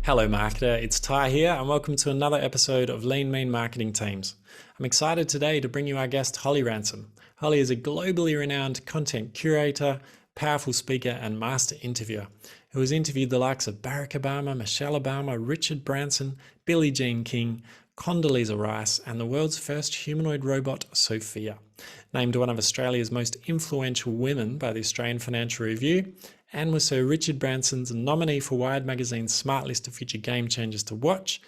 Hello marketer, it's Ty here and welcome to another episode of Lean Mean Marketing Teams. I'm excited today to bring you our guest Holly Ransom. Holly is a globally renowned content curator, powerful speaker and master interviewer who has interviewed the likes of Barack Obama, Michelle Obama, Richard Branson, Billie Jean King, Condoleezza Rice and the world's first humanoid robot, Sophia. Named one of Australia's most influential women by the Australian Financial Review, and was Sir Richard Branson's nominee for Wired Magazine's Smart List of Future Game Changers to Watch,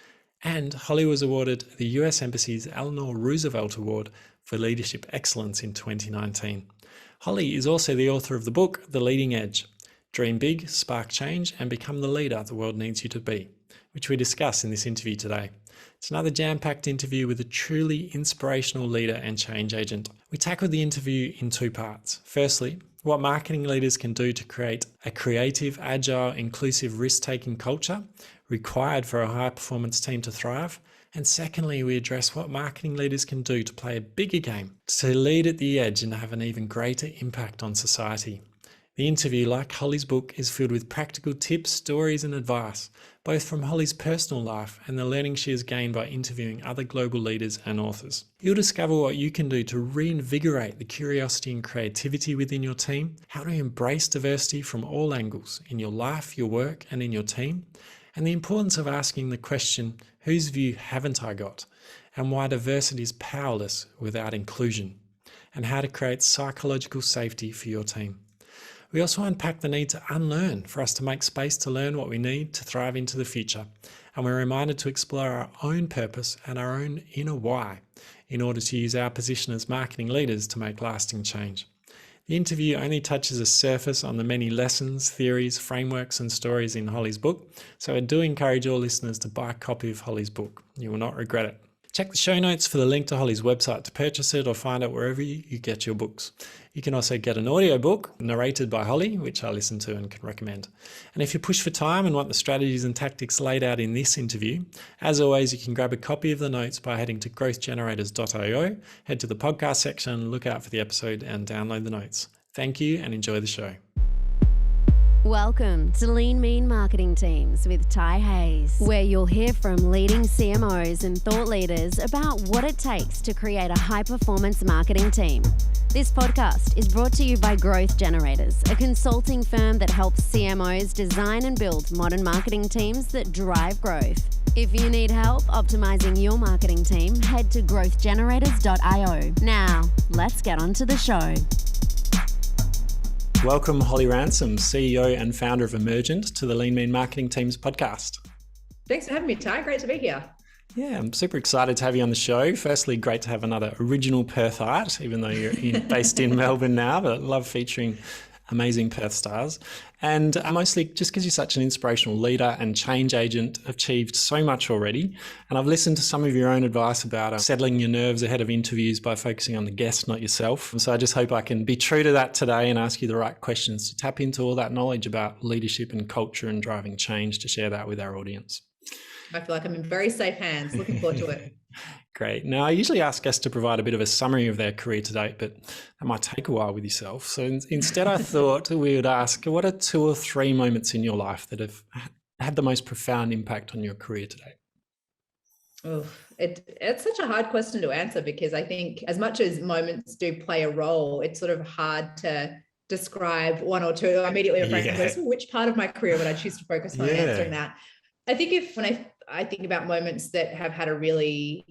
and Holly was awarded the US Embassy's Eleanor Roosevelt Award for Leadership Excellence in 2019. Holly is also the author of the book, The Leading Edge, Dream Big, Spark Change, and Become the Leader the World Needs You to Be, which we discuss in this interview today. It's another jam-packed interview with a truly inspirational leader and change agent. We tackled the interview in two parts. Firstly, what marketing leaders can do to create a creative, agile, inclusive, risk-taking culture required for a high-performance team to thrive. And secondly, we address what marketing leaders can do to play a bigger game, to lead at the edge and have an even greater impact on society. The interview, like Holly's book, is filled with practical tips, stories and advice, both from Holly's personal life and the learning she has gained by interviewing other global leaders and authors. You'll discover what you can do to reinvigorate the curiosity and creativity within your team, how to embrace diversity from all angles in your life, your work and in your team, and the importance of asking the question, whose view haven't I got? And why diversity is powerless without inclusion, and how to create psychological safety for your team. We also unpack the need to unlearn for us to make space to learn what we need to thrive into the future. And we're reminded to explore our own purpose and our own inner why in order to use our position as marketing leaders to make lasting change. The interview only touches a surface on the many lessons, theories, frameworks and stories in Holly's book. So I do encourage all listeners to buy a copy of Holly's book. You will not regret it. Check the show notes for the link to Holly's website to purchase it or find it wherever you get your books. You can also get an audiobook narrated by Holly, which I listen to and can recommend. And if you push for time and want the strategies and tactics laid out in this interview, as always, you can grab a copy of the notes by heading to growthgenerators.io, head to the podcast section, look out for the episode and download the notes. Thank you and enjoy the show. Welcome to Lean Mean Marketing Teams with Ty Hayes, where you'll hear from leading CMOs and thought leaders about what it takes to create a high-performance marketing team. This podcast is brought to you by Growth Generators, a consulting firm that helps CMOs design and build modern marketing teams that drive growth. If you need help optimizing your marketing team, head to growthgenerators.io. Now, let's get on to the show. Welcome, Holly Ransom, CEO and founder of EMERGENT, to the Lean Mean Marketing Teams podcast. Thanks for having me, Ty. Great to be here. Yeah, I'm super excited to have you on the show. Firstly, great to have another original Perthite, even though you're based in Melbourne now, but I love featuring amazing Perth stars. And mostly just because you're such an inspirational leader and change agent, achieved so much already. And I've listened to some of your own advice about settling your nerves ahead of interviews by focusing on the guest, not yourself. So I just hope I can be true to that today and ask you the right questions to tap into all that knowledge about leadership and culture and driving change to share that with our audience. I feel like I'm in very safe hands. Looking forward to it. Great. Now, I usually ask guests to provide a bit of a summary of their career to date, but that might take a while with yourself. So instead, I thought we would ask, what are 2 or 3 moments in your life that have had the most profound impact on your career to date? Oh, it's such a hard question to answer because I think as much as moments do play a role, it's sort of hard to describe 1 or 2. I immediately refrain from which part of my career would I choose to focus on answering that. I think when I think about moments that have had a really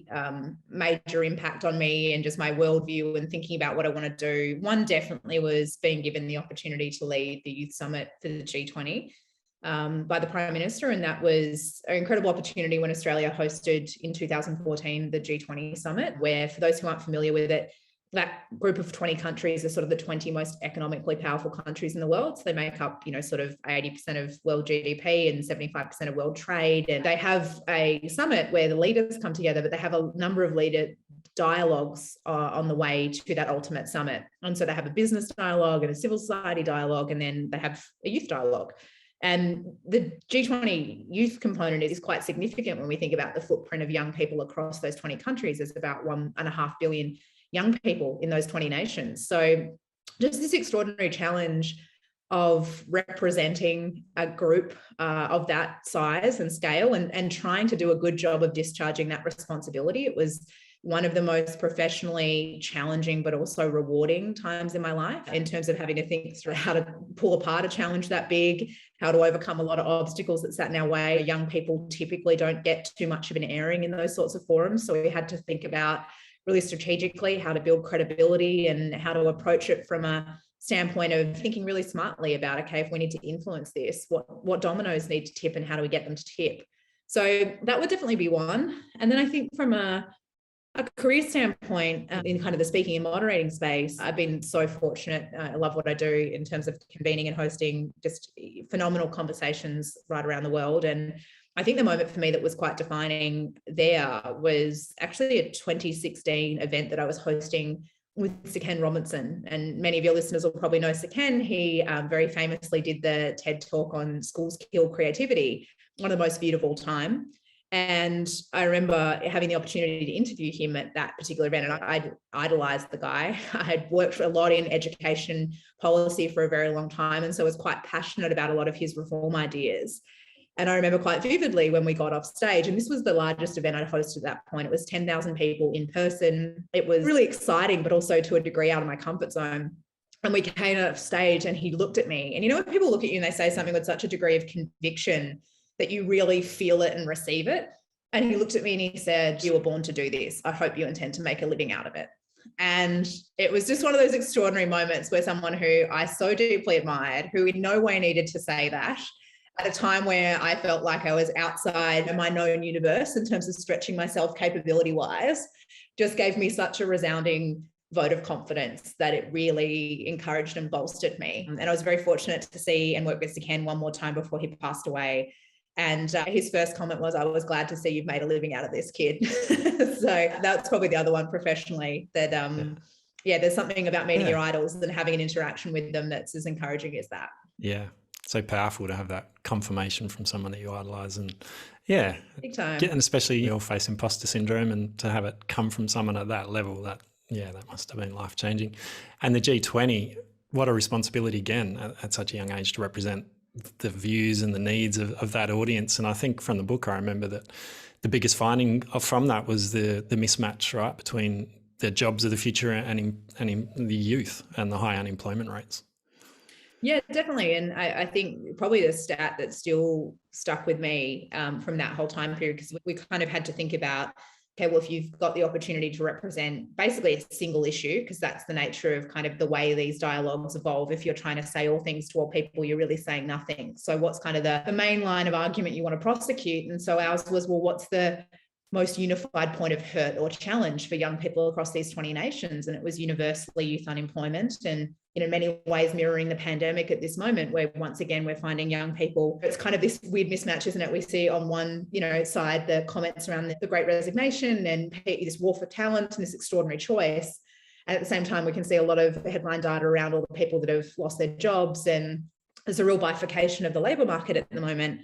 major impact on me and just my worldview and thinking about what I want to do, one definitely was being given the opportunity to lead the Youth Summit for the G20 by the Prime Minister. And that was an incredible opportunity when Australia hosted in 2014 the G20 Summit, where for those who aren't familiar with it, that group of 20 countries are sort of the 20 most economically powerful countries in the world. So they make up, sort of 80% of world GDP and 75% of world trade. And they have a summit where the leaders come together, but they have a number of leader dialogues on the way to that ultimate summit. And so they have a business dialogue and a civil society dialogue, and then they have a youth dialogue. And the G20 youth component is quite significant when we think about the footprint of young people across those 20 countries. There's about 1.5 billion young people in those 20 nations. So just this extraordinary challenge of representing a group of that size and scale, and trying to do a good job of discharging that responsibility. It was one of the most professionally challenging but also rewarding times in my life, in terms of having to think through how to pull apart a challenge that big, how to overcome a lot of obstacles that sat in our way. Young people typically don't get too much of an airing in those sorts of forums. So we had to think about really strategically how to build credibility and how to approach it from a standpoint of thinking really smartly about, okay, if we need to influence this, what dominoes need to tip and how do we get them to tip? So that would definitely be one. And then I think from a career standpoint, in kind of the speaking and moderating space, I've been so fortunate. I love what I do in terms of convening and hosting just phenomenal conversations right around the world. And I think the moment for me that was quite defining there was actually a 2016 event that I was hosting with Sir Ken Robinson. And many of your listeners will probably know Sir Ken. He very famously did the TED talk on schools kill creativity, one of the most viewed of all time. And I remember having the opportunity to interview him at that particular event, and I idolized the guy. I had worked a lot in education policy for a very long time, and so I was quite passionate about a lot of his reform ideas. And I remember quite vividly when we got off stage, and this was the largest event I'd hosted at that point. It was 10,000 people in person. It was really exciting, but also to a degree out of my comfort zone. And we came off stage and he looked at me, and you know, when people look at you and they say something with such a degree of conviction that you really feel it and receive it. And he looked at me and he said, "You were born to do this. I hope you intend to make a living out of it." And it was just one of those extraordinary moments where someone who I so deeply admired, who in no way needed to say that, at a time where I felt like I was outside my known universe in terms of stretching myself capability-wise, just gave me such a resounding vote of confidence that it really encouraged and bolstered me. And I was very fortunate to see and work with Sir Ken one more time before he passed away. And his first comment was, "I was glad to see you've made a living out of this, kid." So that's probably the other one professionally that, there's something about meeting your idols and having an interaction with them that's as encouraging as that. Yeah. So powerful to have that confirmation from someone that you idolize, and big time. And especially you'll face imposter syndrome, and to have it come from someone at that level, that must have been life-changing. And the G20, what a responsibility again at such a young age to represent the views and the needs of that audience. And I think from the book, I remember that the biggest finding from that was the mismatch, right, between the jobs of the future and the youth and the high unemployment rates. Yeah, definitely. And I think probably the stat that still stuck with me from that whole time period, because we kind of had to think about, okay, well, if you've got the opportunity to represent basically a single issue, because that's the nature of kind of the way these dialogues evolve. If you're trying to say all things to all people, you're really saying nothing. So what's kind of the main line of argument you want to prosecute? And so ours was, well, what's the most unified point of hurt or challenge for young people across these 20 nations? And it was universally youth unemployment, and in many ways mirroring the pandemic at this moment, where once again we're finding young people, it's kind of this weird mismatch, isn't it? We see on one side the comments around the Great Resignation and this war for talent and this extraordinary choice, and at the same time we can see a lot of headline data around all the people that have lost their jobs, and there's a real bifurcation of the labour market at the moment.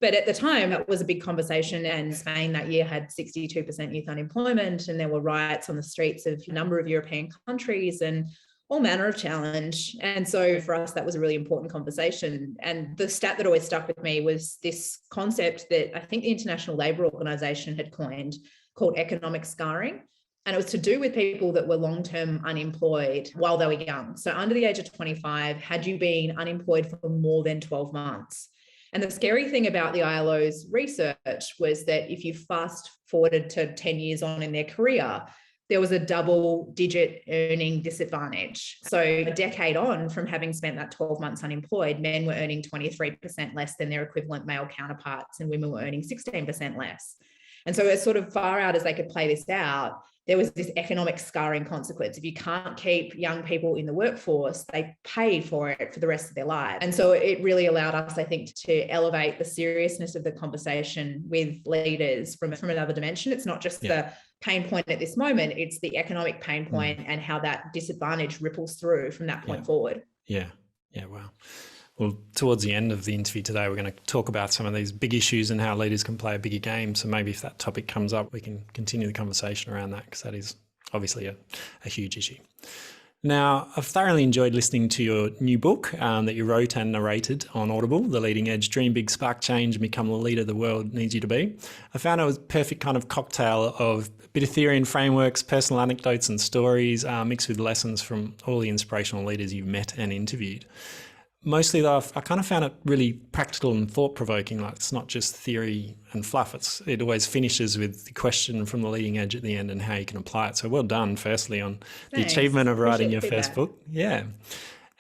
But at the time, that was a big conversation, and Spain that year had 62% youth unemployment, and there were riots on the streets of a number of European countries and all manner of challenge. And so for us, that was a really important conversation. And the stat that always stuck with me was this concept that I think the International Labour Organization had coined, called economic scarring. And it was to do with people that were long-term unemployed while they were young. So under the age of 25, had you been unemployed for more than 12 months? And the scary thing about the ILO's research was that if you fast forwarded to 10 years on in their career, there was a double-digit earning disadvantage. So a decade on from having spent that 12 months unemployed, men were earning 23% less than their equivalent male counterparts, and women were earning 16% less. And so as sort of far out as they could play this out, there was this economic scarring consequence. If you can't keep young people in the workforce, they pay for it for the rest of their lives. And so it really allowed us, I think, to elevate the seriousness of the conversation with leaders from another dimension. It's not just the pain point at this moment, it's the economic pain point and how that disadvantage ripples through from that point forward. Yeah, wow. Well, towards the end of the interview today, we're going to talk about some of these big issues and how leaders can play a bigger game. So maybe if that topic comes up, we can continue the conversation around that, because that is obviously a huge issue. Now, I've thoroughly enjoyed listening to your new book that you wrote and narrated on Audible, The Leading Edge, Dream Big, Spark Change, and Become the Leader the World Needs You to Be. I found it was a perfect kind of cocktail of a bit of theory and frameworks, personal anecdotes and stories, mixed with lessons from all the inspirational leaders you've met and interviewed. Mostly though, I kind of found it really practical and thought-provoking. Like, it's not just theory and fluff. It always finishes with the question from the leading edge at the end and how you can apply it. So well done, firstly, on the achievement of writing your first book. Yeah.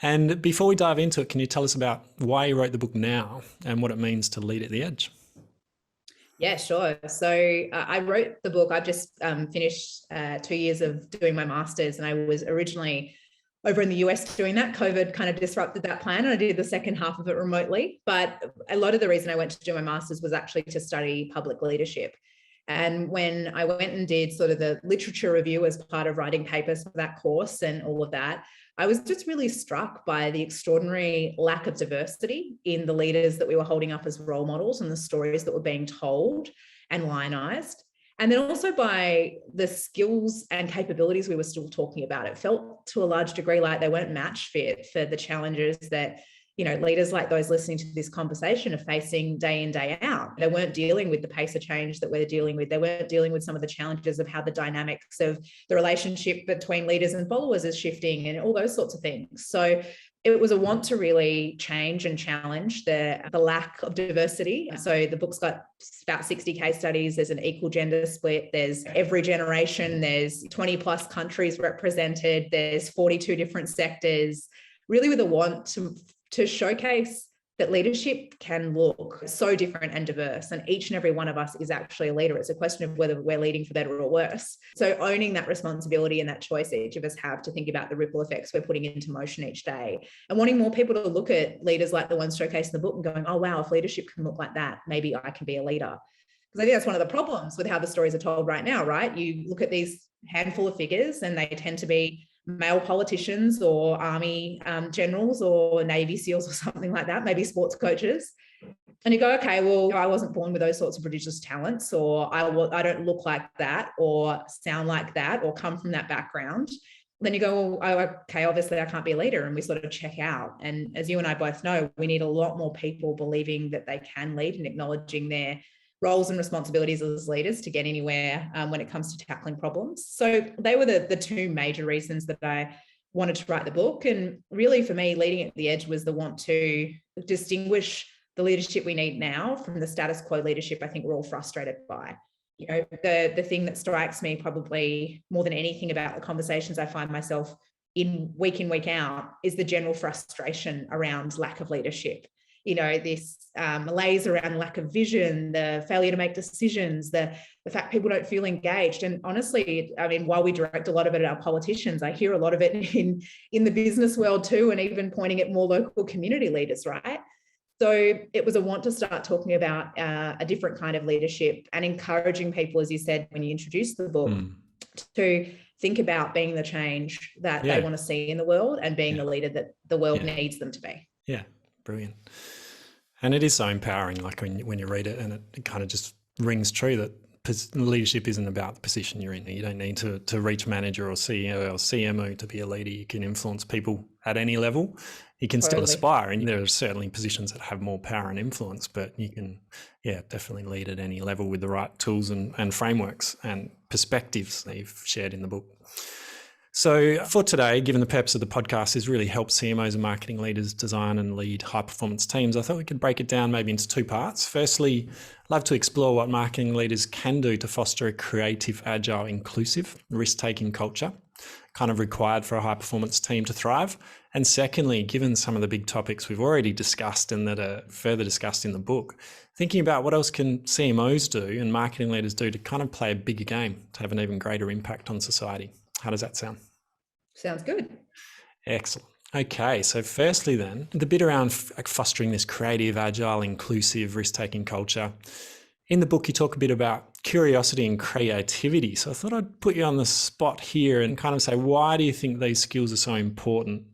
And before we dive into it, can you tell us about why you wrote the book now and what it means to lead at the edge? Yeah, sure. So I wrote the book. I've just finished 2 years of doing my master's, and I was originally over in the US doing that. COVID kind of disrupted that plan, and I did the second half of it remotely. But a lot of the reason I went to do my master's was actually to study public leadership. And when I went and did sort of the literature review as part of writing papers for that course and all of that, I was just really struck by the extraordinary lack of diversity in the leaders that we were holding up as role models and the stories that were being told and lionized. And then also by the skills and capabilities we were still talking about. It felt to a large degree like they weren't match fit for the challenges that, leaders like those listening to this conversation are facing day in, day out. They weren't dealing with the pace of change that we're dealing with. They weren't dealing with some of the challenges of how the dynamics of the relationship between leaders and followers is shifting and all those sorts of things. So it was a want to really change and challenge the lack of diversity. So the book's got about 60 case studies. There's an equal gender split. There's every generation. There's 20 plus countries represented. There's 42 different sectors, really with a want to showcase that leadership can look so different and diverse. And each and every one of us is actually a leader. It's a question of whether we're leading for better or worse. So owning that responsibility and that choice each of us have to think about the ripple effects we're putting into motion each day, and wanting more people to look at leaders like the ones showcased in the book and going, oh, wow, if leadership can look like that, maybe I can be a leader. Because I think that's one of the problems with how the stories are told right now, right? You look at these handful of figures and they tend to be male politicians or army generals or Navy SEALs or something like that, maybe sports coaches. And you go, okay, well, I wasn't born with those sorts of prodigious talents, or I don't look like that or sound like that or come from that background. Then you go, well, okay, obviously I can't be a leader, and we sort of check out. And as you and I both know, we need a lot more people believing that they can lead and acknowledging their roles and responsibilities as leaders to get anywhere when it comes to tackling problems. So they were the two major reasons that I wanted to write the book. And really for me, leading at the edge was the want to distinguish the leadership we need now from the status quo leadership I think we're all frustrated by. The thing that strikes me probably more than anything about the conversations I find myself in, week out, is the general frustration around lack of leadership. This malaise around lack of vision, the failure to make decisions, the fact people don't feel engaged. And honestly, I mean, while we direct a lot of it at our politicians, I hear a lot of it in the business world too, and even pointing at more local community leaders, right? So it was a want to start talking about a different kind of leadership and encouraging people, as you said, when you introduced the book, to think about being the change that they want to see in the world and being the leader that the world needs them to be. Yeah, brilliant. And it is so empowering, like when you read it, and it kind of just rings true that leadership isn't about the position you're in. You don't need to reach manager or CEO or CMO to be a leader. You can influence people at any level. You can still aspire, and there are certainly positions that have more power and influence, but you can, definitely lead at any level with the right tools and frameworks and perspectives that you've shared in the book. So for today, given the purpose of the podcast is really help CMOs and marketing leaders design and lead high-performance teams, I thought we could break it down maybe into two parts. Firstly, I'd love to explore what marketing leaders can do to foster a creative, agile, inclusive, risk-taking culture, kind of required for a high-performance team to thrive. And secondly, given some of the big topics we've already discussed and that are further discussed in the book, thinking about what else can CMOs do and marketing leaders do to kind of play a bigger game, to have an even greater impact on society. How does that sound? Sounds good. Excellent. Okay, so firstly then, the bit around fostering this creative, agile, inclusive, risk-taking culture. In the book, you talk a bit about curiosity and creativity. So I thought I'd put you on the spot here and kind of say, why do you think these skills are so important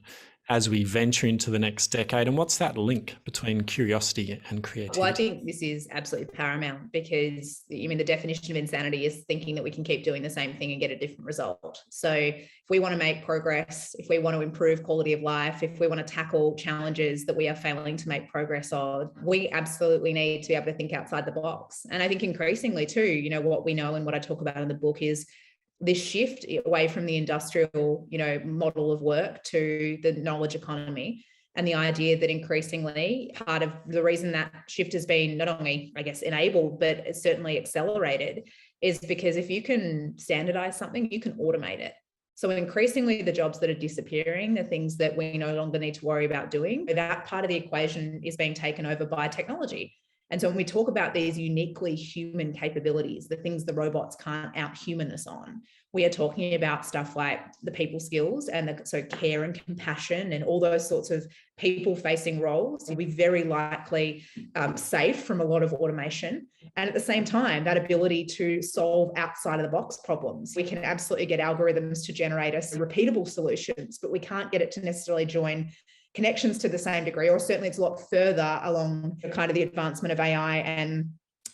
as we venture into the next decade? And what's that link between curiosity and creativity? Well, I think this is absolutely paramount because, I mean, the definition of insanity is thinking that we can keep doing the same thing and get a different result. So if we want to make progress, if we want to improve quality of life, if we want to tackle challenges that we are failing to make progress on, we absolutely need to be able to think outside the box. And I think increasingly too, you know, what we know and what I talk about in the book is this shift away from the industrial, you know, model of work to the knowledge economy. And the idea that increasingly part of the reason that shift has been not only, I guess, enabled, but it's certainly accelerated is because if you can standardize something, you can automate it. So increasingly the jobs that are disappearing, the things that we no longer need to worry about doing, that part of the equation is being taken over by technology. And so when we talk about these uniquely human capabilities, the things the robots can't out-human us on, we are talking about stuff like the people skills and so care and compassion and all those sorts of people-facing roles will be very likely safe from a lot of automation. And at the same time, that ability to solve outside of the box problems. We can absolutely get algorithms to generate us repeatable solutions, but we can't get it to necessarily join connections to the same degree, or certainly it's a lot further along kind of the advancement of AI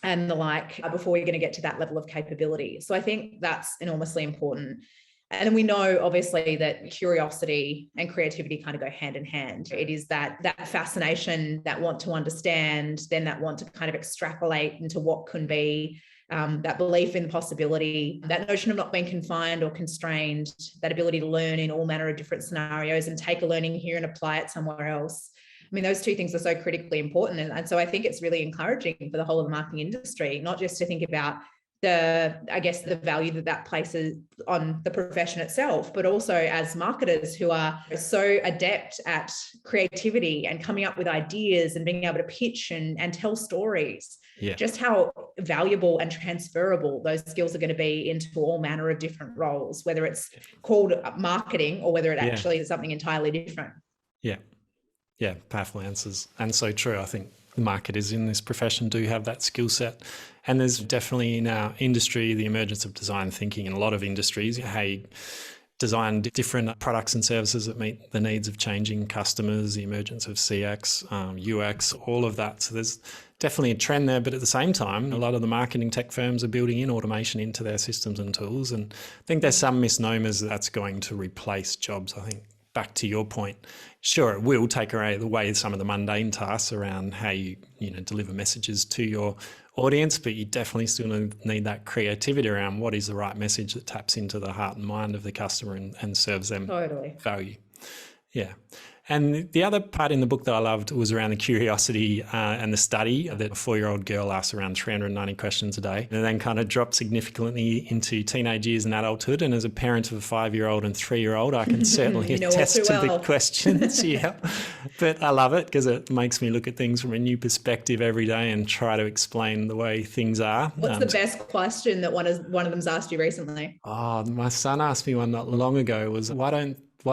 and the like before we're going to get to that level of capability. So I think that's enormously important. And then we know obviously that curiosity and creativity kind of go hand in hand. It is that fascination, that want to understand, then that want to kind of extrapolate into what can be, that belief in possibility, that notion of not being confined or constrained, that ability to learn in all manner of different scenarios and take a learning here and apply it somewhere else. I mean, those two things are so critically important. And so I think it's really encouraging for the whole of the marketing industry, not just to think about the value that places on the profession itself, but also as marketers who are so adept at creativity and coming up with ideas and being able to pitch and tell stories, just how valuable and transferable those skills are going to be into all manner of different roles, whether it's called marketing or whether it actually is something entirely different. Yeah, powerful answers. And so true. I think the marketers in this profession do have that skill set. And there's definitely in our industry, the emergence of design thinking in a lot of industries, how you design different products and services that meet the needs of changing customers, the emergence of CX, UX, all of that. So there's definitely a trend there. But at the same time, a lot of the marketing tech firms are building in automation into their systems and tools. And I think there's some misnomers that's going to replace jobs. I think back to your point, sure, it will take away some of the mundane tasks around how you deliver messages to your audience, but you definitely still need that creativity around what is the right message that taps into the heart and mind of the customer and serves them value. Yeah. And the other part in the book that I loved was around the curiosity and the study that a 4-year-old girl asks around 390 questions a day, and then kind of dropped significantly into teenage years and adulthood. And as a parent of a 5-year-old and 3-year-old, I can certainly attest to the questions. Yeah, but I love it because it makes me look at things from a new perspective every day and try to explain the way things are. What's the best question that one of them's asked you recently? Oh, my son asked me one not long ago was, why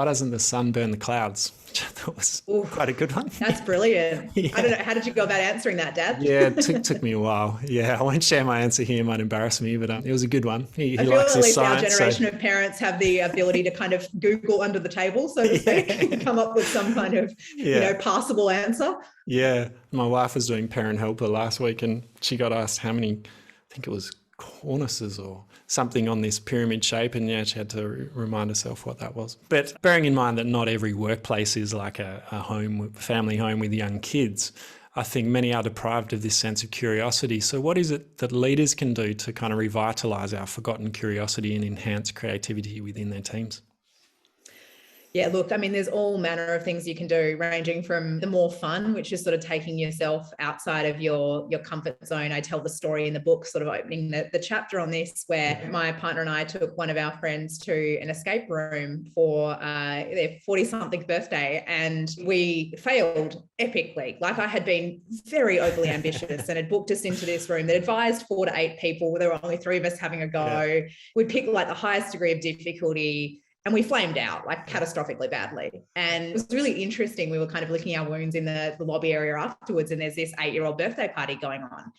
doesn't the sun burn the clouds? That was quite a good one. That's brilliant. Yeah. I don't know. How did you go about answering that, Dad? Yeah, it took me a while. Yeah, I won't share my answer here. It might embarrass me, but it was a good one. He likes his science. Our generation of parents have the ability to kind of Google under the table, so to speak, and come up with some kind of passable answer. Yeah, my wife was doing Parent Helper last week, and she got asked how many, I think it was cornices or something on this pyramid shape, and she had to remind herself what that was. But bearing in mind that not every workplace is like a family home with young kids, I think many are deprived of this sense of curiosity. So what is it that leaders can do to kind of revitalise our forgotten curiosity and enhance creativity within their teams? Yeah, look, I mean, there's all manner of things you can do, ranging from the more fun, which is sort of taking yourself outside of your comfort zone. I tell the story in the book, sort of opening the chapter on this, where my partner and I took one of our friends to an escape room for their 40-something birthday, and we failed epically. Like, I had been very overly ambitious and had booked us into this room that advised 4 to 8 people. There were only 3 of us having a go. Yeah. We picked like the highest degree of difficulty, and we flamed out like catastrophically badly. And it was really interesting. We were kind of licking our wounds in the lobby area afterwards, and there's this 8-year-old birthday party going on.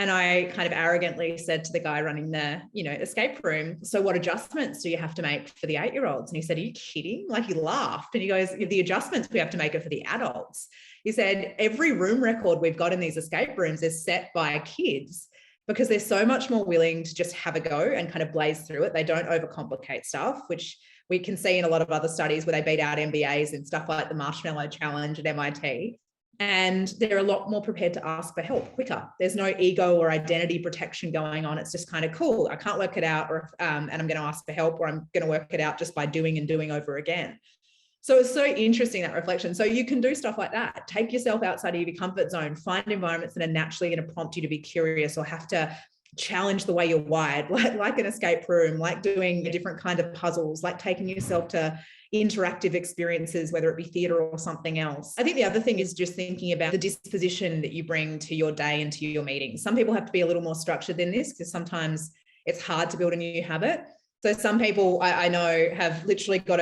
And I kind of arrogantly said to the guy running the, escape room, so what adjustments do you have to make for the 8-year-olds? And he said, are you kidding? Like, he laughed and he goes, the adjustments we have to make are for the adults. He said, every room record we've got in these escape rooms is set by kids because they're so much more willing to just have a go and kind of blaze through it. They don't overcomplicate stuff, which we can see in a lot of other studies where they beat out MBAs and stuff like the Marshmallow Challenge at MIT. And they're a lot more prepared to ask for help quicker. There's no ego or identity protection going on. It's just kind of cool. I can't work it out, and I'm going to ask for help, or I'm going to work it out just by doing and doing over again. So it's so interesting, that reflection. So you can do stuff like that. Take yourself outside of your comfort zone, find environments that are naturally going to prompt you to be curious or have to challenge the way you're wired, like an escape room, like doing a different kind of puzzles, like taking yourself to interactive experiences, whether it be theatre or something else. I think the other thing is just thinking about the disposition that you bring to your day and to your meetings. Some people have to be a little more structured than this because sometimes it's hard to build a new habit. So some people I know have literally got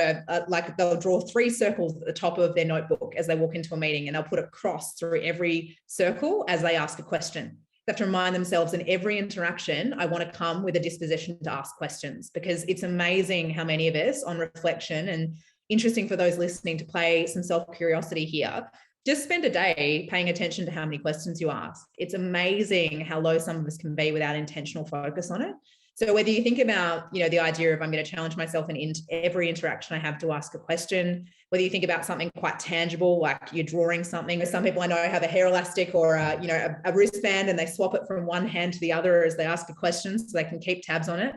they'll draw 3 circles at the top of their notebook as they walk into a meeting, and they'll put a cross through every circle as they ask a question. They have to remind themselves in every interaction, I want to come with a disposition to ask questions, because it's amazing how many of us on reflection, and interesting for those listening to play some self-curiosity here, just spend a day paying attention to how many questions you ask. It's amazing how low some of us can be without intentional focus on it. So whether you think about, the idea of I'm going to challenge myself in every interaction I have to ask a question, whether you think about something quite tangible, like you're drawing something. Some people I know have a hair elastic or a wristband, and they swap it from one hand to the other as they ask a question so they can keep tabs on it.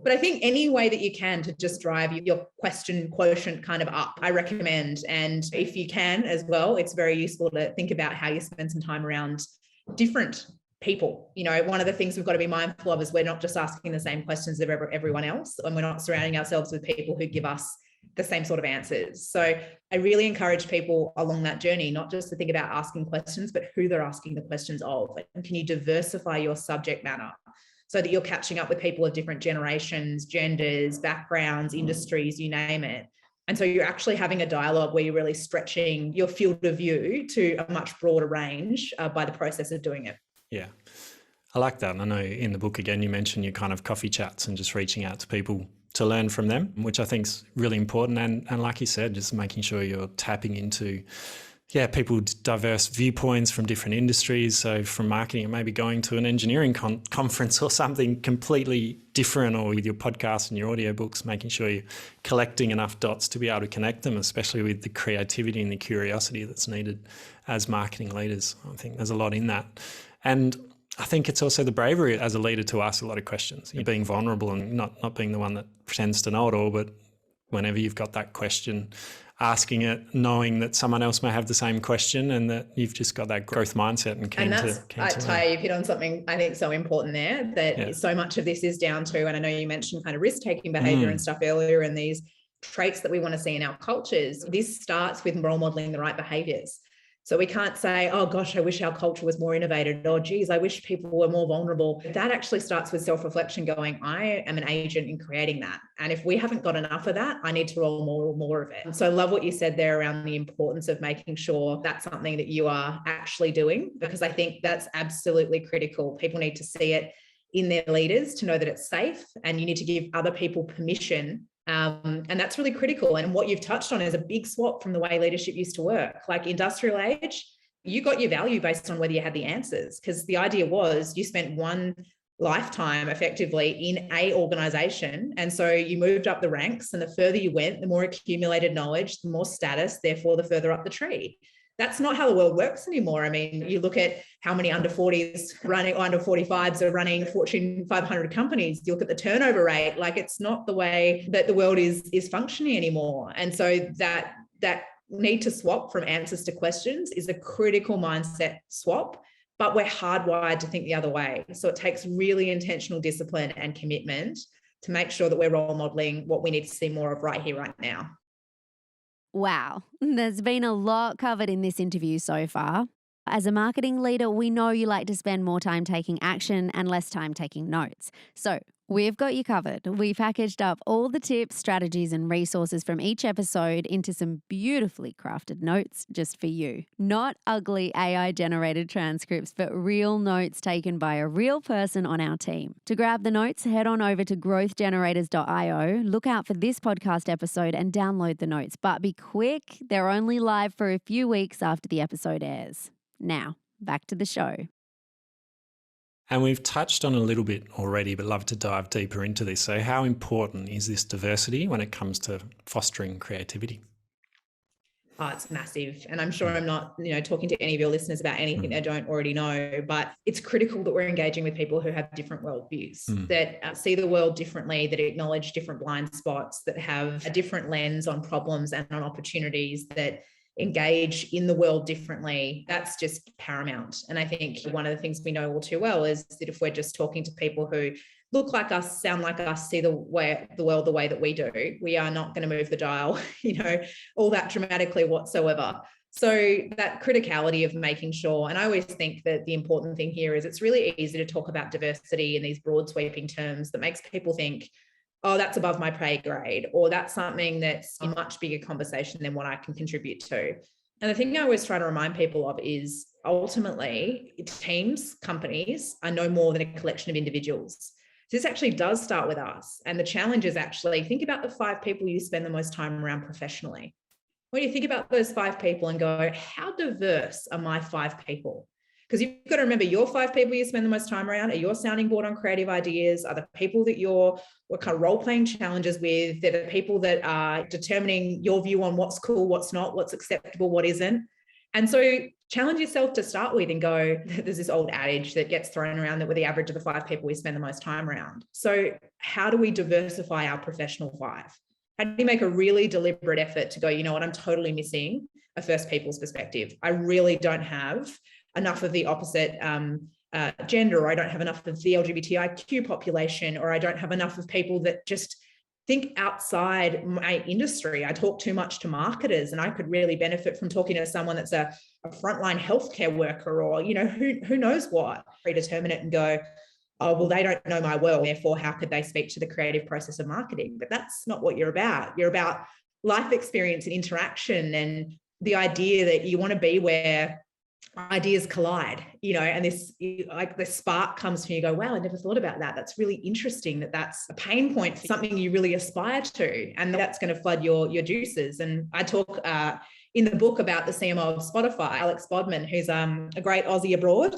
But I think any way that you can to just drive your question quotient kind of up, I recommend. And if you can as well, it's very useful to think about how you spend some time around different people. One of the things we've got to be mindful of is we're not just asking the same questions of everyone else, and we're not surrounding ourselves with people who give us the same sort of answers. So I really encourage people along that journey, not just to think about asking questions, but who they're asking the questions of. And can you diversify your subject matter so that you're catching up with people of different generations, genders, backgrounds, industries, you name it. And so you're actually having a dialogue where you're really stretching your field of view to a much broader range by the process of doing it. Yeah, I like that. And I know in the book, again, you mentioned your kind of coffee chats and just reaching out to people to learn from them, which I think is really important. And like you said, just making sure you're tapping into, people's diverse viewpoints from different industries. So from marketing, it may be going to an engineering conference or something completely different, or with your podcast and your audiobooks, making sure you're collecting enough dots to be able to connect them, especially with the creativity and the curiosity that's needed as marketing leaders. I think there's a lot in that. And I think it's also the bravery as a leader to ask a lot of questions. You're being vulnerable and not being the one that pretends to know it all, but whenever you've got that question, asking it, knowing that someone else may have the same question, and that you've just got that growth mindset and keen to Ty, you've hit on something I think so important there, that so much of this is down to, and I know you mentioned kind of risk-taking behavior and stuff earlier, and these traits that we want to see in our cultures. This starts with role modeling the right behaviors. So we can't say, oh gosh, I wish our culture was more innovative. Oh geez, I wish people were more vulnerable. That actually starts with self-reflection, going, I am an agent in creating that. And if we haven't got enough of that, I need to roll more of it. And so I love what you said there around the importance of making sure that's something that you are actually doing, because I think that's absolutely critical. People need to see it in their leaders to know that it's safe, and you need to give other people permission. And that's really critical. And what you've touched on is a big swap from the way leadership used to work. Like industrial age, you got your value based on whether you had the answers, because the idea was you spent one lifetime effectively in a organization. And so you moved up the ranks, and the further you went, the more accumulated knowledge, the more status, therefore the further up the tree. That's not how the world works anymore. I mean, you look at how many under 40s running, or under 45s are running Fortune 500 companies. You look at the turnover rate, like it's not the way that the world is functioning anymore. And so that need to swap from answers to questions is a critical mindset swap, but we're hardwired to think the other way. So it takes really intentional discipline and commitment to make sure that we're role modeling what we need to see more of right here, right now. Wow, there's been a lot covered in this interview so far. As a marketing leader, we know you like to spend more time taking action and less time taking notes. So We've got you covered. We packaged up all the tips, strategies, and resources from each episode into some beautifully crafted notes just for you. Not ugly AI-generated transcripts, but real notes taken by a real person on our team. To grab the notes, head on over to growthgenerators.io, look out for this podcast episode and download the notes. But be quick, they're only live for a few weeks after the episode airs. Now, back to the show. And we've touched on a little bit already, but love to dive deeper into this. So how important is this diversity when it comes to fostering creativity? Oh, it's massive. And I'm sure I'm not, talking to any of your listeners about anything they don't already know, but it's critical that we're engaging with people who have different worldviews, that see the world differently, that acknowledge different blind spots, that have a different lens on problems and on opportunities, that engage in the world differently. That's just paramount. And I think one of the things we know all too well is that if we're just talking to people who look like us, sound like us, see the world the way that we do, we are not going to move the dial, all that dramatically whatsoever. So that criticality of making sure, and I always think that the important thing here is it's really easy to talk about diversity in these broad sweeping terms that makes people think, oh, that's above my pay grade, or that's something that's a much bigger conversation than what I can contribute to. And the thing I always try to remind people of is ultimately teams, companies are no more than a collection of individuals. So this actually does start with us. And the challenge is actually think about the 5 people you spend the most time around professionally. When you think about those 5 people and go, how diverse are my 5 people? Because you've got to remember your 5 people you spend the most time around are your sounding board on creative ideas, are the people that you're what kind of role-playing challenges with, they're the people that are determining your view on what's cool, what's not, what's acceptable, what isn't. And so challenge yourself to start with and go, there's this old adage that gets thrown around that we're the average of the 5 people we spend the most time around. So how do we diversify our professional 5? How do you make a really deliberate effort to go, you know what, I'm totally missing a first people's perspective. I really don't have enough of the opposite gender, or I don't have enough of the LGBTIQ population, or I don't have enough of people that just think outside my industry. I talk too much to marketers, and I could really benefit from talking to someone that's a frontline healthcare worker, or, who knows what, predetermine it and go, oh, well, they don't know my world, therefore how could they speak to the creative process of marketing? But that's not what you're about. You're about life experience and interaction, and the idea that you want to be where ideas collide, and this, like, the spark comes from you, go, wow, I never thought about that. That's really interesting that's a pain point for something you really aspire to. And that's going to flood your juices. And I talk in the book about the CMO of Spotify, Alex Bodman, who's a great Aussie abroad.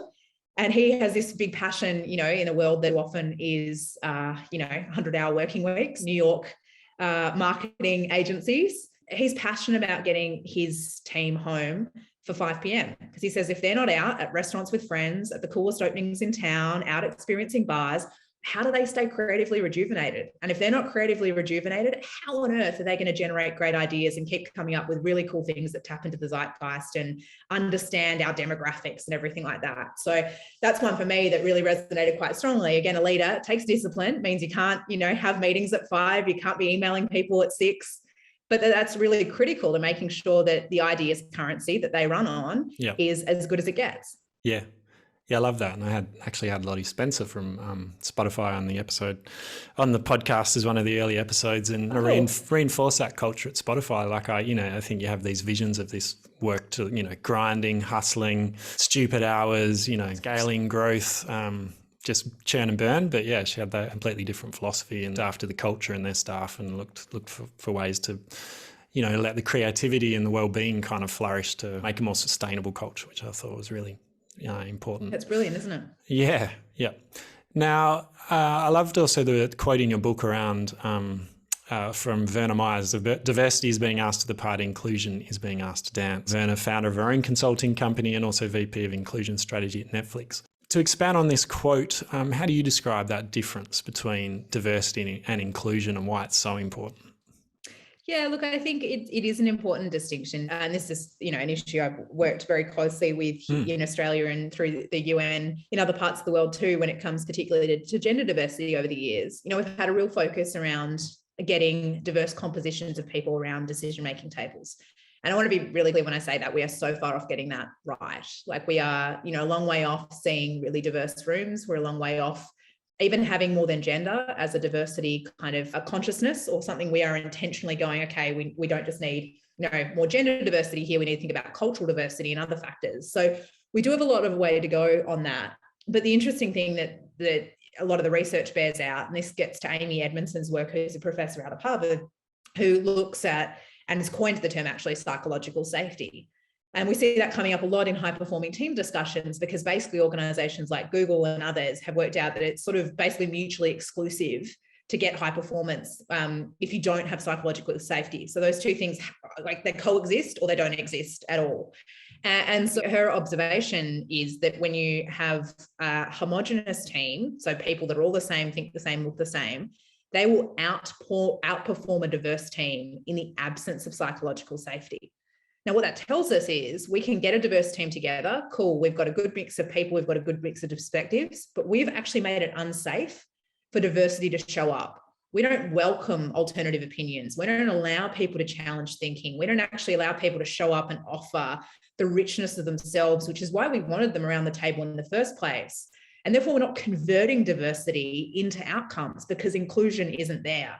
And he has this big passion, in a world that often is, 100-hour working weeks, New York marketing agencies. He's passionate about getting his team home for 5 p.m. because he says if they're not out at restaurants with friends, at the coolest openings in town, out experiencing bars, how do they stay creatively rejuvenated? And if they're not creatively rejuvenated, how on earth are they going to generate great ideas and keep coming up with really cool things that tap into the zeitgeist and understand our demographics and everything like that? So that's one for me that really resonated quite strongly. Again, a leader, it takes discipline. It means you can't, have meetings at 5, you can't be emailing people at 6. But that's really critical to making sure that the ideas currency that they run on is as good as it gets. Yeah. Yeah, I love that. And I had Lottie Spencer from Spotify on the podcast as one of the early episodes, and reinforce that culture at Spotify. Like I think you have these visions of this work to, grinding, hustling, stupid hours, scaling growth, just churn and burn. But yeah, she had that completely different philosophy and after the culture and their staff, and looked for ways to, let the creativity and the well-being kind of flourish to make a more sustainable culture, which I thought was really important. That's brilliant, isn't it? Yeah. Now, I loved also the quote in your book around from Verna Myers, diversity is being asked to the party, inclusion is being asked to dance. Verna, founder of her own consulting company and also VP of Inclusion Strategy at Netflix. To expand on this quote, how do you describe that difference between diversity and inclusion and why it's so important? Yeah, look, I think it is an important distinction. And this is, an issue I've worked very closely with in Australia and through the UN in other parts of the world too, when it comes particularly to gender diversity over the years. We've had a real focus around getting diverse compositions of people around decision-making tables. And I want to be really clear when I say that we are so far off getting that right. Like we are, a long way off seeing really diverse rooms. We're a long way off even having more than gender as a diversity kind of a consciousness, or something we are intentionally going, okay, we don't just need, more gender diversity here. We need to think about cultural diversity and other factors. So we do have a lot of way to go on that. But the interesting thing that a lot of the research bears out, and this gets to Amy Edmondson's work, who's a professor out of Harvard, who looks at and has coined the term actually psychological safety. And we see that coming up a lot in high-performing team discussions, because basically organizations like Google and others have worked out that it's sort of basically mutually exclusive to get high performance if you don't have psychological safety. So those two things, like, they coexist or they don't exist at all. And so her observation is that when you have a homogenous team, so people that are all the same, think the same, look the same, they will outperform a diverse team in the absence of psychological safety. Now, what that tells us is we can get a diverse team together. Cool. We've got a good mix of people. We've got a good mix of perspectives, but we've actually made it unsafe for diversity to show up. We don't welcome alternative opinions. We don't allow people to challenge thinking. We don't actually allow people to show up and offer the richness of themselves, which is why we wanted them around the table in the first place. And therefore, we're not converting diversity into outcomes because inclusion isn't there.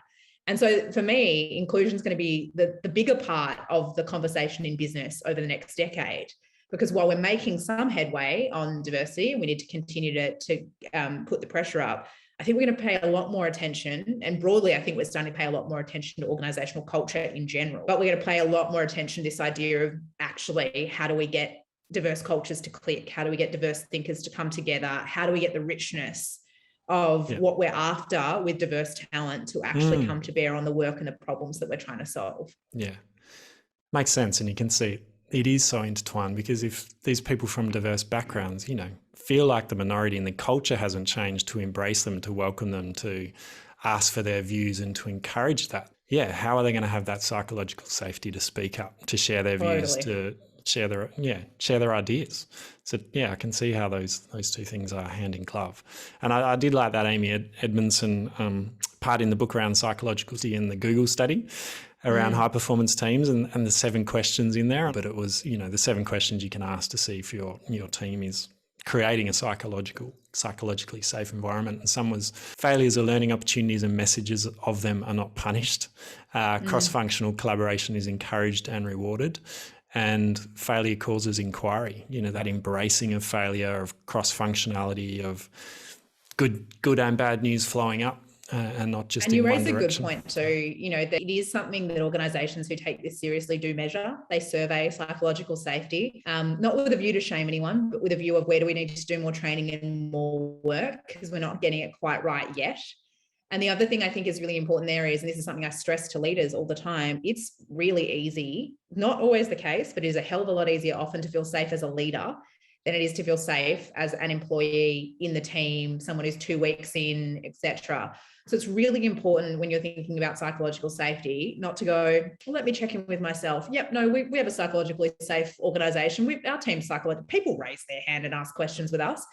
And so for me, inclusion is going to be the bigger part of the conversation in business over the next decade. Because while we're making some headway on diversity, we need to continue to put the pressure up. I think we're going to pay a lot more attention, and broadly, I think we're starting to pay a lot more attention to organizational culture in general, but we're going to pay a lot more attention to this idea of actually, how do we get diverse cultures to click? How do we get diverse thinkers to come together? How do we get the richness of what we're after with diverse talent to actually come to bear on the work and the problems that we're trying to solve? Yeah, makes sense. And you can see it is so intertwined, because if these people from diverse backgrounds, feel like the minority and the culture hasn't changed to embrace them, to welcome them, to ask for their views and to encourage that, how are they going to have that psychological safety to speak up, to share their views, to share their ideas? So I can see how those two things are hand in glove. And I did like that Amy Edmondson part in the book around psychological safety in the Google study around high performance teams, and the 7 questions in there. But it was, the 7 questions you can ask to see if your team is creating a psychologically safe environment. And some was failures are learning opportunities and messages of them are not punished. Cross-functional collaboration is encouraged and rewarded. And failure causes inquiry, that embracing of failure, of cross-functionality, of good and bad news flowing up. And not just in one direction. And you raise a good point too, that it is something that organisations who take this seriously do measure. They survey psychological safety, not with a view to shame anyone, but with a view of where do we need to do more training and more work, because we're not getting it quite right yet. And the other thing I think is really important there is, and this is something I stress to leaders all the time, it's really easy, not always the case, but it is a hell of a lot easier often to feel safe as a leader than it is to feel safe as an employee in the team, someone who's 2 weeks in, etc. So it's really important when you're thinking about psychological safety, not to go, well, let me check in with myself. Yep, no, we have a psychologically safe organization. Our team's psychological. People raise their hand and ask questions with us.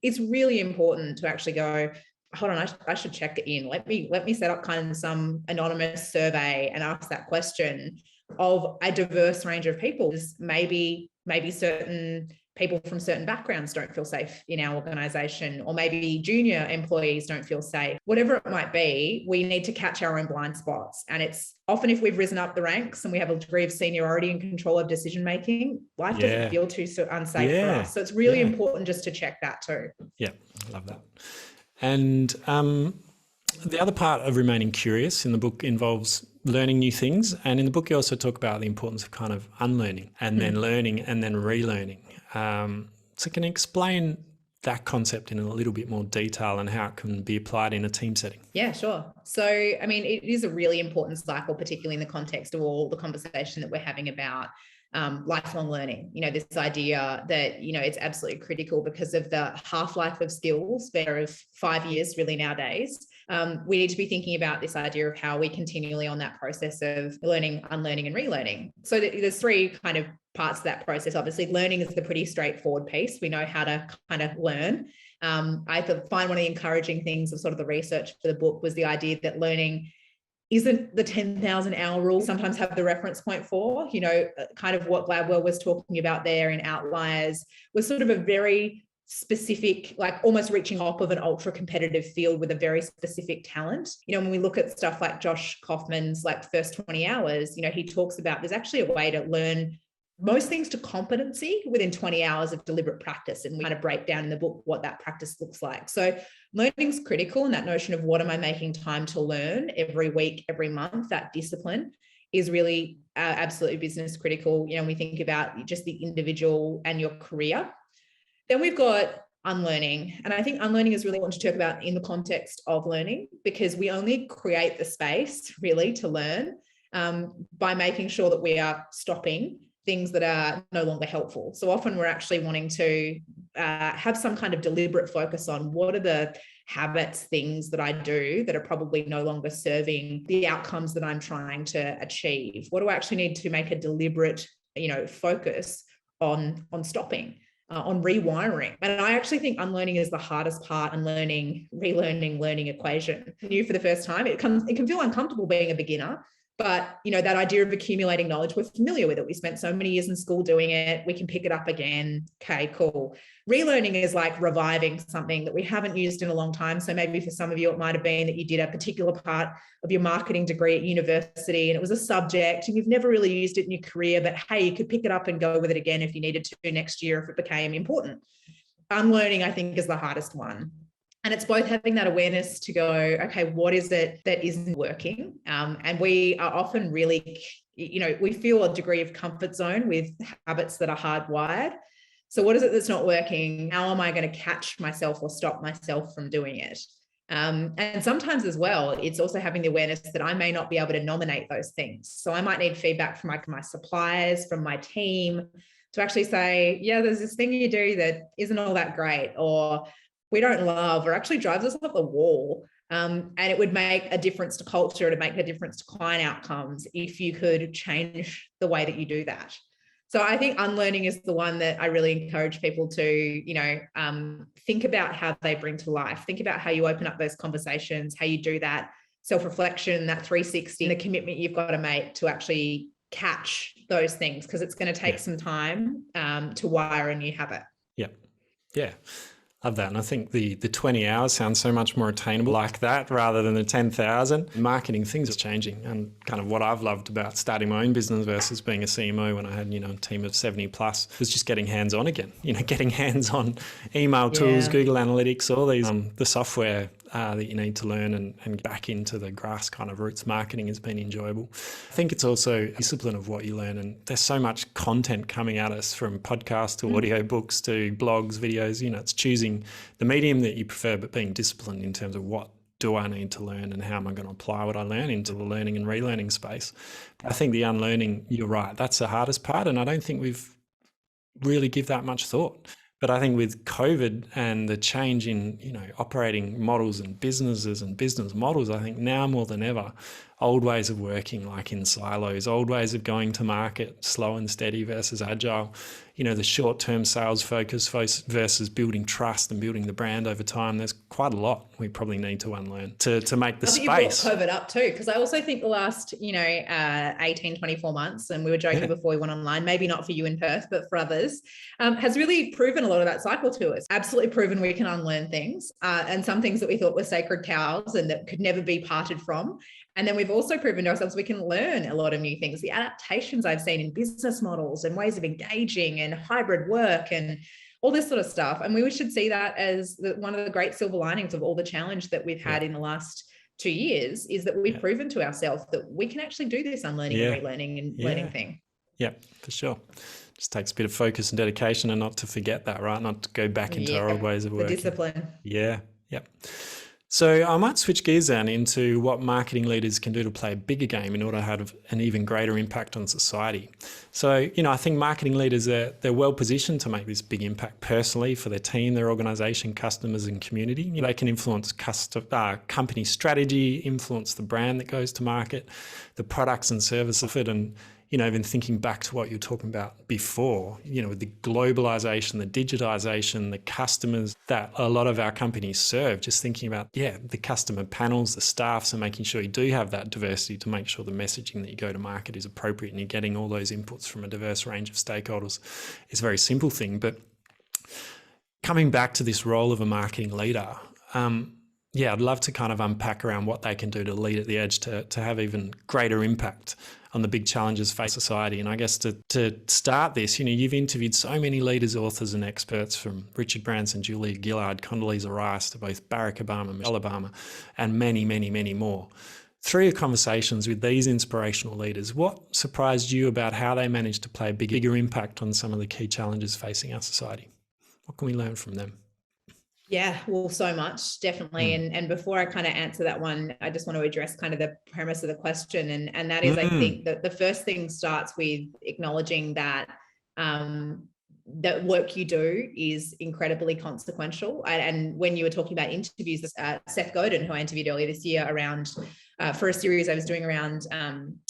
It's really important to actually go, hold on, I should check in. Let me set up kind of some anonymous survey and ask that question of a diverse range of people. Maybe certain people from certain backgrounds don't feel safe in our organization, or maybe junior employees don't feel safe. Whatever it might be, we need to catch our own blind spots. And it's often, if we've risen up the ranks and we have a degree of seniority and control of decision-making, life doesn't feel too unsafe for us. So it's really important just to check that too. Yeah, I love that. And the other part of remaining curious in the book involves learning new things. And in the book, you also talk about the importance of kind of unlearning and then learning and then relearning. So can you explain that concept in a little bit more detail and how it can be applied in a team setting? Yeah, sure. So, I mean, it is a really important cycle, particularly in the context of all the conversation that we're having about lifelong learning. This idea that, it's absolutely critical because of the half-life of skills, there of 5 years really nowadays. We need to be thinking about this idea of how we continually on that process of learning, unlearning and relearning. So there's 3 kind of parts of that process. Obviously, learning is the pretty straightforward piece. We know how to kind of learn. I find one of the encouraging things of sort of the research for the book was the idea that learning isn't the 10,000 hour rule. Sometimes have the reference point for, kind of what Gladwell was talking about there in Outliers was sort of a very specific, like almost reaching up of an ultra competitive field with a very specific talent. When we look at stuff like Josh Kaufman's like first 20 hours, he talks about there's actually a way to learn most things to competency within 20 hours of deliberate practice. And we kind of break down in the book what that practice looks like. So learning's critical, and that notion of what am I making time to learn every week, every month, that discipline is really absolutely business critical. We think about just the individual and your career. Then we've got unlearning. And I think unlearning is really important to talk about in the context of learning, because we only create the space really to learn by making sure that we are stopping things that are no longer helpful. So often we're actually wanting to have some kind of deliberate focus on what are the habits, things that I do that are probably no longer serving the outcomes that I'm trying to achieve. What do I actually need to make a deliberate, focus on stopping, on rewiring? And I actually think unlearning is the hardest part, unlearning, relearning, learning equation. New for the first time, it can feel uncomfortable being a beginner. But, that idea of accumulating knowledge, we're familiar with it. We spent so many years in school doing it. We can pick it up again. Okay, cool. Relearning is like reviving something that we haven't used in a long time. So maybe for some of you, it might have been that you did a particular part of your marketing degree at university and it was a subject and you've never really used it in your career, but hey, you could pick it up and go with it again if you needed to next year if it became important. Unlearning, I think, is the hardest one. And it's both having that awareness to go, okay, what is it that isn't working? And we are often really, we feel a degree of comfort zone with habits that are hardwired. So what is it that's not working? How am I going to catch myself or stop myself from doing it? And sometimes as well, it's also having the awareness that I may not be able to nominate those things. So I might need feedback from my suppliers, from my team, to actually say, yeah, there's this thing you do that isn't all that great, or we don't love, or actually drives us up the wall. And it would make a difference to culture, to make a difference to client outcomes if you could change the way that you do that. So I think unlearning is the one that I really encourage people to, think about how they bring to life. Think about how you open up those conversations, how you do that self-reflection, that 360, the commitment you've got to make to actually catch those things, because it's going to take some time to wire a new habit. Yeah. Love that. And I think the 20 hours sounds so much more attainable like that rather than the 10,000. Marketing, things are changing. And kind of what I've loved about starting my own business versus being a CMO when I had, a team of 70 plus was just getting hands-on again, getting hands-on email tools, Google Analytics, all these, the software that you need to learn and back into the grass kind of roots marketing has been enjoyable. I think it's also a discipline of what you learn, and there's so much content coming at us, from podcasts to audio books to blogs, videos. It's choosing the medium that you prefer, but being disciplined in terms of what do I need to learn and how am I going to apply what I learn into the learning and relearning space. I think the unlearning, you're right, that's the hardest part, and I don't think we've really give that much thought. But I think with COVID and the change in, operating models and businesses and business models, I think now more than ever, old ways of working like in silos, old ways of going to market, slow and steady versus agile, the short-term sales focus versus building trust and building the brand over time. There's quite a lot we probably need to unlearn to make the space. You brought COVID up too, because I also think the last, 18, 24 months, and we were joking before we went online, maybe not for you in Perth, but for others, has really proven a lot of that cycle to us. Absolutely proven we can unlearn things, and some things that we thought were sacred cows and that could never be parted from. And then we've also proven to ourselves we can learn a lot of new things. The adaptations I've seen in business models and ways of engaging and hybrid work and all this sort of stuff. And we should see that as one of the great silver linings of all the challenge that we've had in the last 2 years, is that we've proven to ourselves that we can actually do this unlearning and relearning and learning thing. Yeah, for sure. Just takes a bit of focus and dedication, and not to forget that, right? Not to go back into our old ways of working. The discipline. Yeah. So I might switch gears then into what marketing leaders can do to play a bigger game in order to have an even greater impact on society. So, I think marketing leaders, they're well positioned to make this big impact personally for their team, their organisation, customers and community. They can influence company strategy, influence the brand that goes to market, the products and services of it, and even thinking back to what you were talking about before, with the globalization, the digitization, the customers that a lot of our companies serve, just thinking about, the customer panels, the staffs, and making sure you do have that diversity to make sure the messaging that you go to market is appropriate and you're getting all those inputs from a diverse range of stakeholders. It's a very simple thing, but coming back to this role of a marketing leader, I'd love to kind of unpack around what they can do to lead at the edge to have even greater impact on the big challenges facing society. And I guess to start this, you've interviewed so many leaders, authors and experts, from Richard Branson, Julia Gillard, Condoleezza Rice, to both Barack Obama, Michelle Obama, and many, many, many more. Through your conversations with these inspirational leaders, what surprised you about how they managed to play a bigger impact on some of the key challenges facing our society? What can we learn from them? Yeah, well, so much, definitely. And before I kind of answer that one, I just want to address kind of the premise of the question. And that is, I think that the first thing starts with acknowledging that that work you do is incredibly consequential. And when you were talking about interviews, Seth Godin, who I interviewed earlier this year around, for a series I was doing around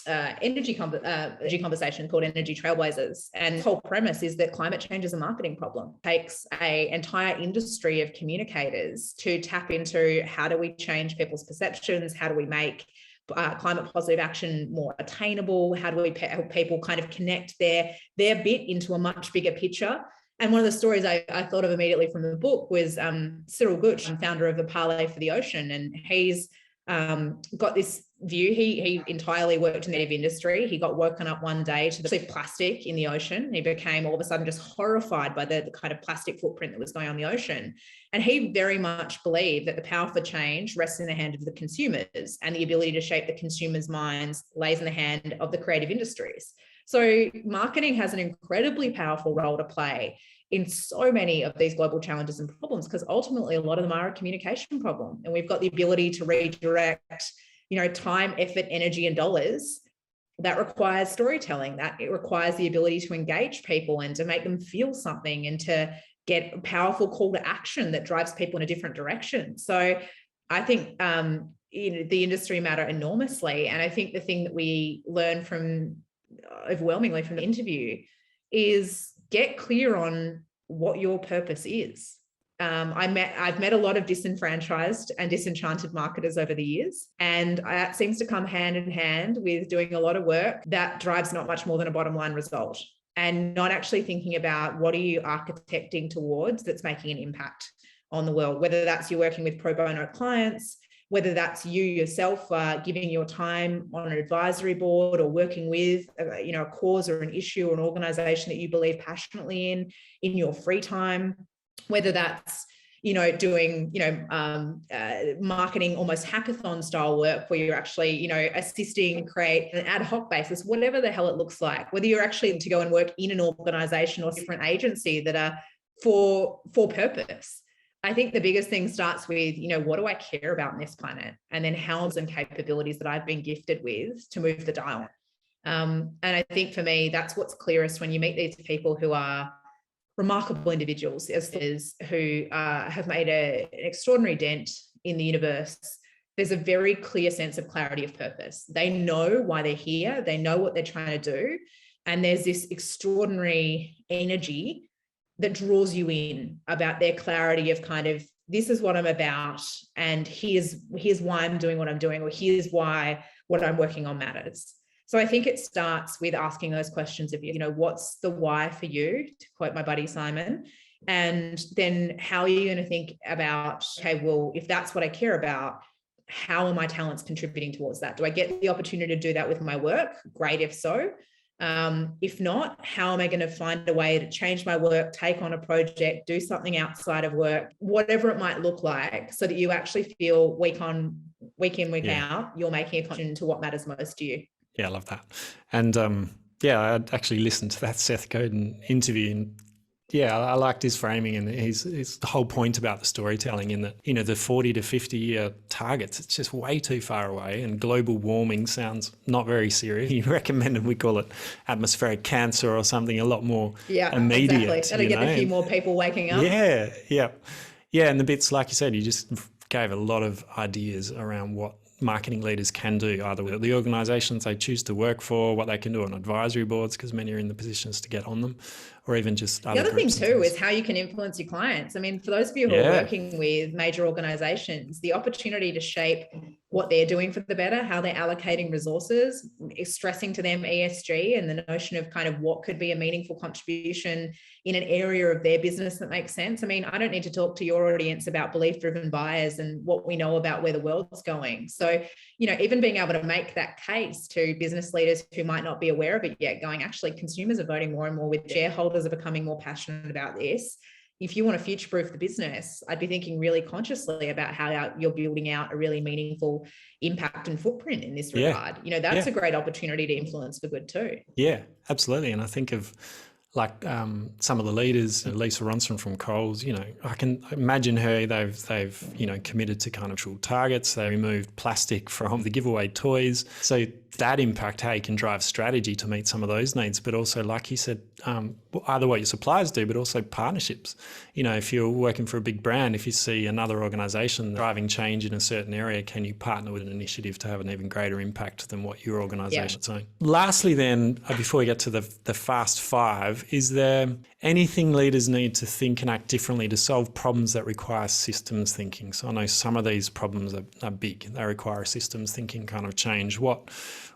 energy conversation called Energy Trailblazers. And the whole premise is that climate change is a marketing problem. It takes an entire industry of communicators to tap into how do we change people's perceptions, how do we make climate positive action more attainable, how do we help people kind of connect their bit into a much bigger picture. And one of the stories I thought of immediately from the book was Cyril Gooch, founder of the Parlay for the Ocean. And he's got this view. He entirely worked in the native industry. He got woken up one day to the plastic in the ocean. He became all of a sudden just horrified by the kind of plastic footprint that was going on in the ocean. And he very much believed that the power for change rests in the hand of the consumers, and the ability to shape the consumers' minds lays in the hand of the creative industries. So marketing has an incredibly powerful role to play in so many of these global challenges and problems, because ultimately a lot of them are a communication problem. And we've got the ability to redirect, time, effort, energy, and dollars. That requires storytelling. That it requires the ability to engage people and to make them feel something, and to get a powerful call to action that drives people in a different direction. So I think the industry matter enormously. And I think the thing that we learn overwhelmingly from the interview is get clear on what your purpose is. I've met a lot of disenfranchised and disenchanted marketers over the years, and that seems to come hand in hand with doing a lot of work that drives not much more than a bottom line result, and not actually thinking about what are you architecting towards that's making an impact on the world, whether that's you're working with pro bono clients, whether that's you yourself giving your time on an advisory board, or working with a cause or an issue or an organization that you believe passionately in your free time, whether that's doing marketing almost hackathon style work where you're actually assisting create an ad hoc basis, whatever the hell it looks like, whether you're actually to go and work in an organization or different agency that are for purpose. I think the biggest thing starts with, what do I care about on this planet? And then how and capabilities that I've been gifted with to move the dial. And I think for me, that's what's clearest when you meet these people who are remarkable individuals who have made an extraordinary dent in the universe. There's a very clear sense of clarity of purpose. They know why they're here. They know what they're trying to do. And there's this extraordinary energy that draws you in about their clarity of kind of, this is what I'm about, and here's why I'm doing what I'm doing, or here's why what I'm working on matters. So I think it starts with asking those questions of, what's the why for you, to quote my buddy Simon, and then how are you going to think about, okay, well, if that's what I care about, how are my talents contributing towards that? Do I get the opportunity to do that with my work? Great, if so. If not, how am I going to find a way to change my work, take on a project, do something outside of work, whatever it might look like, so that you actually feel week in, week out, you're making a contribution to what matters most to you. Yeah, I love that. And I actually listened to that Seth Godin interview, and I liked his framing and his the whole point about the storytelling in that, the 40 to 50 year targets, it's just way too far away, and global warming sounds not very serious. He recommended we call it atmospheric cancer or something a lot more immediate. Exactly. That'll get a few more people waking up. Yeah. And the bits, like you said, you just gave a lot of ideas around what marketing leaders can do, either with the organizations they choose to work for, what they can do on advisory boards, because many are in the positions to get on them, or even just other The other thing too things. is how you can influence your clients. I mean, for those of you who are working with major organizations, the opportunity to shape what they're doing for the better, how they're allocating resources, stressing to them ESG and the notion of kind of what could be a meaningful contribution in an area of their business that makes sense. I mean, I don't need to talk to your audience about belief-driven buyers and what we know about where the world's going. So, even being able to make that case to business leaders who might not be aware of it yet, going, actually, consumers are voting more and more with, shareholders are becoming more passionate about this. If you want to future-proof the business, I'd be thinking really consciously about how you're building out a really meaningful impact and footprint in this regard. That's a great opportunity to influence for good too. Yeah, absolutely. And I think of some of the leaders, Lisa Ronson from Coles, I can imagine her, they've committed to kind of targets. They removed plastic from the giveaway toys. So that impact, how you can drive strategy to meet some of those needs, but also, like you said, either what your suppliers do, but also partnerships. If you're working for a big brand, if you see another organisation driving change in a certain area, can you partner with an initiative to have an even greater impact than what your organisation's doing? Lastly then, before we get to the fast five, is there anything leaders need to think and act differently to solve problems that require systems thinking? So I know some of these problems are big. They require a systems thinking kind of change.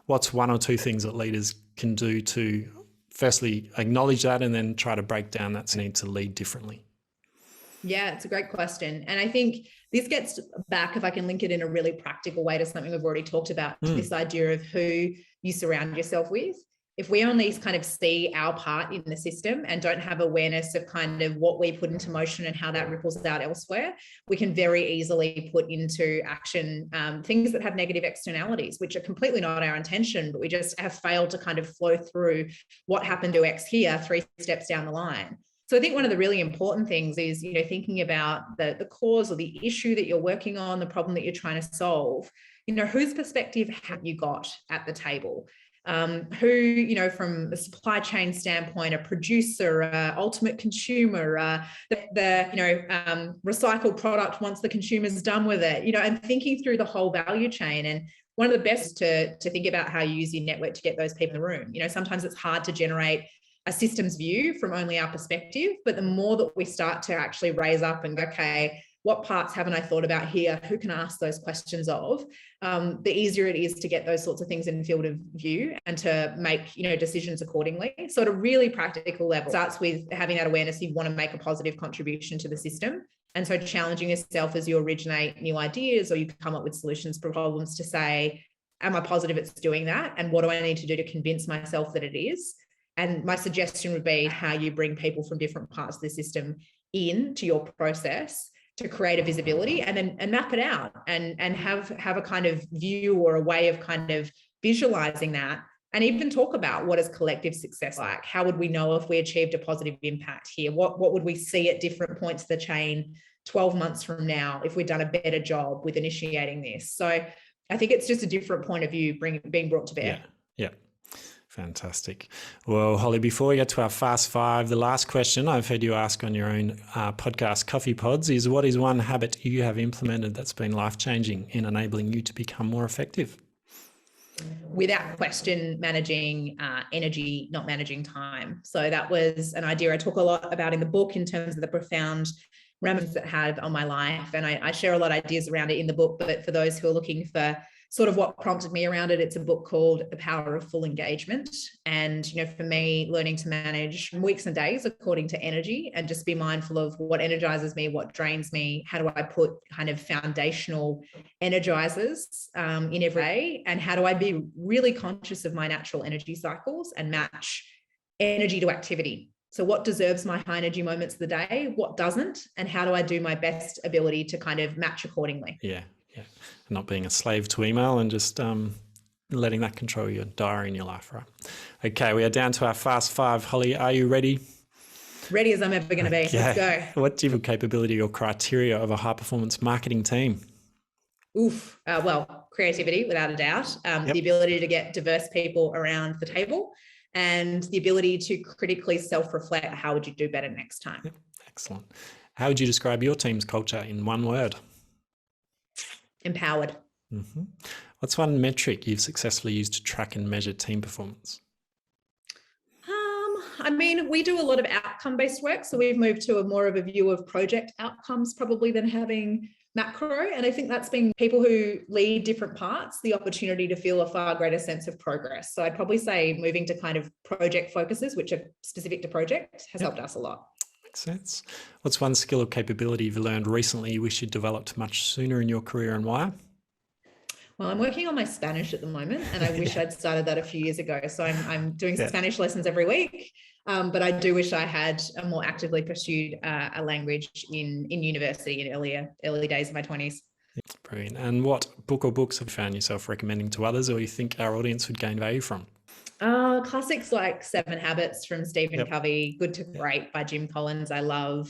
What's one or two things that leaders can do to firstly acknowledge that and then try to break down that need to lead differently? Yeah, it's a great question. And I think this gets back, if I can link it in a really practical way to something we've already talked about, this idea of who you surround yourself with. If we only kind of see our part in the system and don't have awareness of kind of what we put into motion and how that ripples out elsewhere, we can very easily put into action things that have negative externalities, which are completely not our intention, but we just have failed to kind of flow through what happened to X here 3 steps down the line. So I think one of the really important things is, thinking about the cause or the issue that you're working on, the problem that you're trying to solve. Whose perspective have you got at the table? Who, from a supply chain standpoint, a producer, ultimate consumer, the recycled product once the consumer's done with it, and thinking through the whole value chain. And one of the best to think about how you use your network to get those people in the room. Sometimes it's hard to generate a systems view from only our perspective, but the more that we start to actually raise up and go, okay, what parts haven't I thought about here? Who can I ask those questions of? The easier it is to get those sorts of things in field of view and to make, decisions accordingly. So at a really practical level, it starts with having that awareness you want to make a positive contribution to the system. And so challenging yourself as you originate new ideas or you come up with solutions for problems to say, am I positive it's doing that? And what do I need to do to convince myself that it is? And my suggestion would be how you bring people from different parts of the system into your process to create a visibility and map it out and have a kind of view or a way of kind of visualizing that, and even talk about what is collective success like. How would we know if we achieved a positive impact here? What would we see at different points of the chain 12 months from now if we'd done a better job with initiating this? So I think it's just a different point of view being brought to bear. Yeah. Fantastic. Well, Holly, before we get to our Fast Five, the last question I've heard you ask on your own podcast, Coffee Pods, is what is one habit you have implemented that's been life-changing in enabling you to become more effective? Without question, managing energy, not managing time. So that was an idea I talk a lot about in the book in terms of the profound remnants that had on my life. And I share a lot of ideas around it in the book, but for those who are looking for sort of what prompted me around it, it's a book called The Power of Full Engagement. And, for me, learning to manage weeks and days according to energy and just be mindful of what energizes me, what drains me, how do I put kind of foundational energizers in every day, and how do I be really conscious of my natural energy cycles and match energy to activity. So what deserves my high energy moments of the day, what doesn't, and how do I do my best ability to kind of match accordingly? Yeah. Not being a slave to email and just letting that control your diary in your life, right? Okay, we are down to our Fast Five. Holly, are you ready? Ready as I'm ever going to be. Let's go. What type of capability or criteria of a high-performance marketing team? Well, creativity, without a doubt. The ability to get diverse people around the table and the ability to critically self-reflect. How would you do better next time? Yep. Excellent. How would you describe your team's culture in one word? Empowered. Mm-hmm. What's one metric you've successfully used to track and measure team performance? We do a lot of outcome-based work. So we've moved to more of a view of project outcomes probably than having macro. And I think that's been people who lead different parts, the opportunity to feel a far greater sense of progress. So I'd probably say moving to kind of project focuses, which are specific to project, has helped us a lot. Makes sense. What's one skill or capability you've learned recently you wish you'd developed much sooner in your career, and why? Well, I'm working on my Spanish at the moment, and I wish I'd started that a few years ago. So I'm doing some Spanish lessons every week, but I do wish I had more actively pursued a language in university in early days of my 20s. Brilliant. And what book or books have you found yourself recommending to others, or you think our audience would gain value from? Classics like 7 Habits from Stephen Covey, Good to Great by Jim Collins, I love.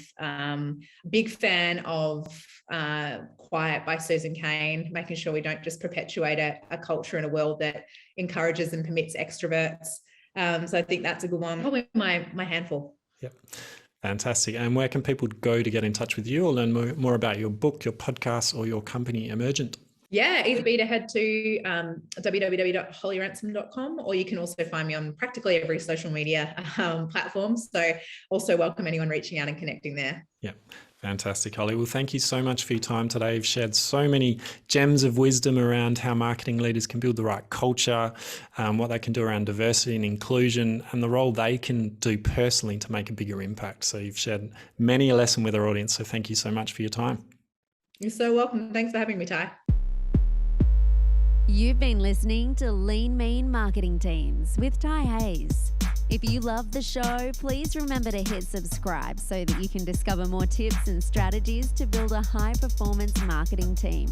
Big fan of Quiet by Susan Cain, making sure we don't just perpetuate a culture in a world that encourages and permits extroverts. So I think that's a good one. Probably my handful. Yep. Fantastic. And where can people go to get in touch with you or learn more about your book, your podcast, or your company, Emergent? Yeah, either be to head to www.hollyransom.com, or you can also find me on practically every social media platform. So also welcome anyone reaching out and connecting there. Yeah, fantastic, Holly. Well, thank you so much for your time today. You've shared so many gems of wisdom around how marketing leaders can build the right culture, what they can do around diversity and inclusion, and the role they can do personally to make a bigger impact. So you've shared many a lesson with our audience. So thank you so much for your time. You're so welcome. Thanks for having me, Ty. You've been listening to Lean Mean Marketing Teams with Ty Hayes. If you love the show, please remember to hit subscribe so that you can discover more tips and strategies to build a high-performance marketing team.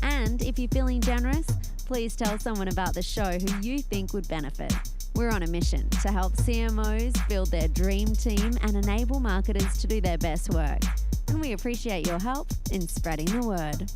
And if you're feeling generous, please tell someone about the show who you think would benefit. We're on a mission to help CMOs build their dream team and enable marketers to do their best work. And we appreciate your help in spreading the word.